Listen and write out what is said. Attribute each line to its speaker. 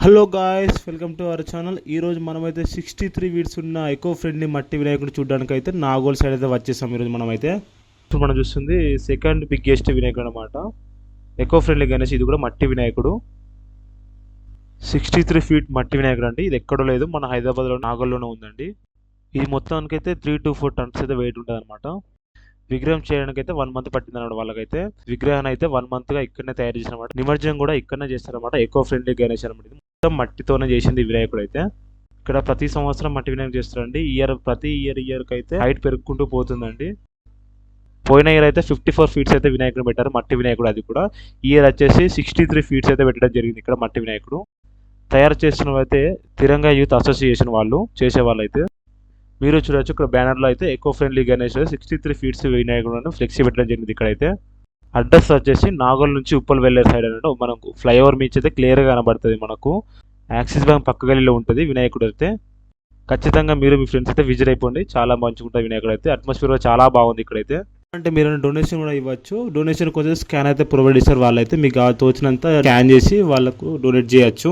Speaker 1: Hello guys, welcome to our channel. ఈరోజు మనమైతే 63 weeds ఉన్న ఎకో ఫ్రెండ్లీ మట్టి వినాయకుడు చూడడానికి అయితే నాగోల్ సైడ్ అయితే వచ్చేసాం. ఈరోజు మనమైతే ఇప్పుడు మనం చూస్తుంది సెకండ్ బిగ్గెస్ట్ వినాయకుడు అనమాట. Eco friendly Ganesh. ఇది కూడా మట్టి వినాయకుడు, 63 ఫీట్ మట్టి వినాయకుడు అండి. ఇది ఎక్కడో లేదు, మన హైదరాబాద్లో నాగోల్లోనే ఉందండి. ఇది మొత్తానికి అయితే 3 to 4 టన్స్ అయితే వెయిట్ ఉంటుంది అనమాట. విగ్రహం చేయడానికి అయితే 1 మంత్ పట్టింది అన్నమాట. వాళ్ళకైతే విగ్రహాన్ని అయితే 1 మంత్గా ఇక్కడనే తయారు చేసిన అనమాట. నిమజ్జనం కూడా ఇక్కడనే చేస్తారనమాట. ఎకో ఫ్రెండ్లీ గణేష్ అనమాట. ఇది మొత్తం మట్టితోనే చేసింది వినాయకుడు అయితే. ఇక్కడ ప్రతి సంవత్సరం మట్టి వినాయకుడు చేస్తారండి. ప్రతి ఇయర్కి అయితే హైట్ పెరుగుకుంటూ పోతుందండి. పోయిన ఇయర్ అయితే 54 ఫీట్స్ అయితే వినాయకుడు పెట్టారు, మట్టి వినాయకుడు. అది కూడా ఈ ఇయర్ వచ్చేసి 63 ఫీట్స్ అయితే పెట్టడం జరిగింది ఇక్కడ మట్టి వినాయకుడు. తయారు చేస్తున్న అయితే తిరంగా యూత్ అసోసియేషన్ వాళ్ళు చేసేవాళ్ళు అయితే. మీరు చూడొచ్చు ఇక్కడ బ్యానర్లో అయితే ఎకో ఫ్రెండ్లీ గణేష్ 63 ఫీట్స్ వినాయకుడు ఫ్లెక్సీ పెట్టడం జరిగింది ఇక్కడైతే. అడ్రస్ వచ్చేసి నాగోల్ నుంచి ఉప్పల్ వెళ్ళే సైడ్ అన్నట్టు. మనకు ఫ్లైఓవర్ మీద అయితే క్లియర్గా కనబడుతుంది. మనకు యాక్సిస్ బ్యాంక్ పక్క గలీలో ఉంటుంది వినాయకుడు అయితే. ఖచ్చితంగా మీరు మీ ఫ్రెండ్స్ అయితే విజిట్ అయిపోండి, చాలా మంచిగా ఉంటుంది వినాయకుడు అయితే. అట్మాస్ఫియర్ చాలా బాగుంది ఇక్కడైతే. అంటే మీరు డొనేషన్ కూడా ఇవ్వచ్చు. డొనేషన్ కోసం స్కాన్ అయితే ప్రొవైడ్ చేస్తారు వాళ్ళైతే. మీకు తోచినంత స్కాన్ చేసి వాళ్ళకు డొనేట్ చేయొచ్చు.